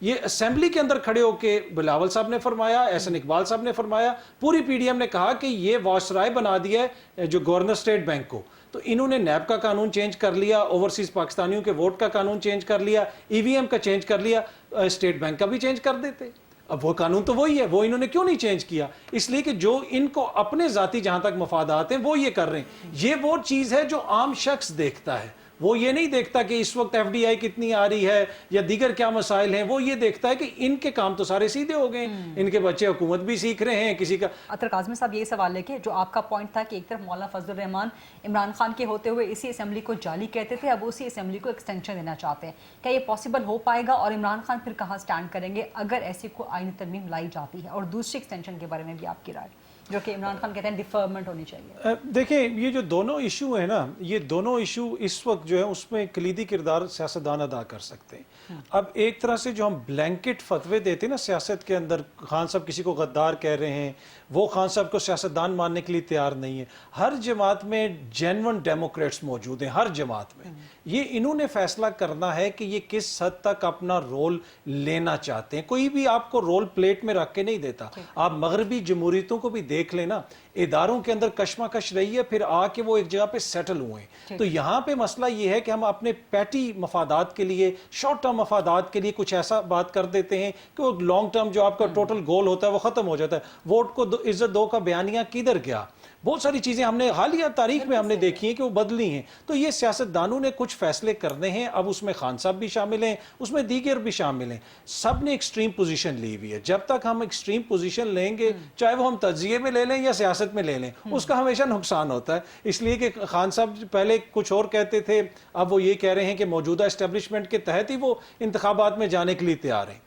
یہ اسمبلی کے اندر کھڑے ہو کے بلاول صاحب نے فرمایا, احسن اقبال صاحب نے فرمایا, پوری پی ڈی ایم نے کہا کہ یہ وائسرائے بنا دیا ہے جو گورنر اسٹیٹ بینک کو. تو انہوں نے نیب کا قانون چینج کر لیا, اوورسیز پاکستانیوں کے ووٹ کا قانون چینج کر لیا, ای وی ایم کا چینج کر لیا, اسٹیٹ بینک کا بھی چینج کر دیتے. اب وہ قانون تو وہی ہے, وہ انہوں نے کیوں نہیں چینج کیا؟ اس لیے کہ جو ان کو اپنے ذاتی جہاں تک مفادات ہیں وہ یہ کر رہے ہیں. یہ وہ چیز ہے جو عام شخص دیکھتا ہے, وہ یہ نہیں دیکھتا کہ اس وقت ایف ڈی آئی کتنی آ رہی ہے یا دیگر کیا مسائل ہیں. وہ یہ دیکھتا ہے کہ ان کے کام تو سارے سیدھے ہو گئے, ان کے بچے حکومت بھی سیکھ رہے ہیں. کسی کا عطر کاظمی صاحب یہ سوال ہے کہ جو آپ کا پوائنٹ تھا کہ ایک طرف مولانا فضل الرحمان عمران خان کے ہوتے ہوئے اسی اسمبلی کو جعلی کہتے تھے, اب اسی اسمبلی کو ایکسٹینشن دینا چاہتے ہیں, کیا یہ پاسبل ہو پائے گا اور عمران خان پھر کہاں سٹینڈ کریں گے اگر ایسی کوئی آئینی ترمیم لائی جاتی ہے؟ اور دوسری ایکسٹینشن کے بارے میں بھی آپ کی رائے, جو کہ عمران خان کہتے ہیں ڈیفرمنٹ ہونی چاہیے. دیکھیں یہ جو دونوں ایشو ہیں نا, یہ دونوں ایشو اس وقت جو ہے اس میں کلیدی کردار سیاستدان ادا کر سکتے ہیں. اب ایک طرح سے جو ہم بلینکٹ فتوے دیتے ہیں نا سیاست کے اندر, خان صاحب کسی کو غدار کہہ رہے ہیں, وہ خان صاحب کو سیاستدان ماننے کے لیے تیار نہیں ہے. ہر جماعت میں جینون ڈیموکریٹس موجود ہیں, ہر جماعت میں. یہ انہوں نے فیصلہ کرنا ہے کہ یہ کس حد تک اپنا رول لینا چاہتے ہیں. کوئی بھی آپ کو رول پلیٹ میں رکھ کے نہیں دیتا. آپ مغربی جمہوریتوں کو بھی دیکھ لینا, اداروں کے اندر کشمکش رہی ہے, پھر آ کے وہ ایک جگہ پہ سیٹل ہوئے ہیں. تو یہاں پہ مسئلہ یہ ہے کہ ہم اپنے پیٹی مفادات کے لیے, شارٹ ٹرم مفادات کے لیے کچھ ایسا بات کر دیتے ہیں کہ وہ لانگ ٹرم جو آپ کا ٹوٹل گول ہوتا ہے وہ ختم ہو جاتا ہے. ووٹ کو عزت دو کا بیانیہ کدھر گیا؟ بہت ساری چیزیں ہم نے حالیہ تاریخ میں ہم نے دیکھی ہیں کہ وہ بدلی ہیں. تو یہ سیاستدانوں نے کچھ فیصلے کرنے ہیں. اب اس میں خان صاحب بھی شامل ہیں, اس میں دیگر بھی شامل ہیں. سب نے ایکسٹریم پوزیشن لی ہوئی ہے. جب تک ہم ایکسٹریم پوزیشن لیں گے, چاہے وہ ہم تجزیے میں لے لیں یا سیاست میں لے لیں, اس کا ہمیشہ نقصان ہوتا ہے. اس لیے کہ خان صاحب پہلے کچھ اور کہتے تھے, اب وہ یہ کہہ رہے ہیں کہ موجودہ اسٹیبلشمنٹ کے تحت ہی وہ انتخابات میں جانے کے لیے تیار ہیں.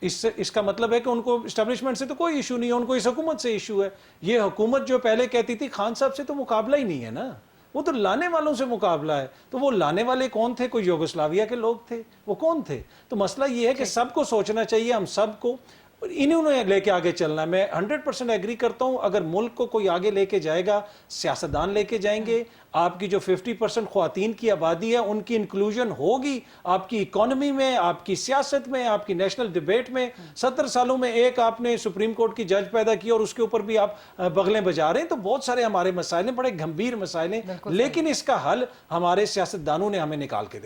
اس کا مطلب ہے کہ ان کو اسٹیبلشمنٹ سے تو کوئی ایشو نہیں ہے, ان کو اس حکومت سے ایشو ہے. یہ حکومت جو پہلے کہتی تھی خان صاحب سے تو مقابلہ ہی نہیں ہے نا, وہ تو لانے والوں سے مقابلہ ہے. تو وہ لانے والے کون تھے؟ کوئی یوگوسلاویا کے لوگ تھے, وہ کون تھے؟ تو مسئلہ یہ ہے کہ سب کو سوچنا چاہیے, ہم سب کو انہوں نے لے کے آگے چلنا ہے. میں 100% ایگری کرتا ہوں, اگر ملک کو کوئی آگے لے کے جائے گا, سیاستدان لے کے جائیں گے. آپ کی جو 50% خواتین کی آبادی ہے ان کی انکلوژن ہوگی آپ کی اکانومی میں, آپ کی سیاست میں, آپ کی نیشنل ڈیبیٹ میں. 70 سالوں میں ایک آپ نے سپریم کورٹ کی جج پیدا کی اور اس کے اوپر بھی آپ بغلیں بجا رہے ہیں. تو بہت سارے ہمارے مسائل ہیں, بڑے گمبھیر مسائل ہیں, لیکن اس کا حل ہمارے سیاستدانوں نے ہمیں نکال کے دیا.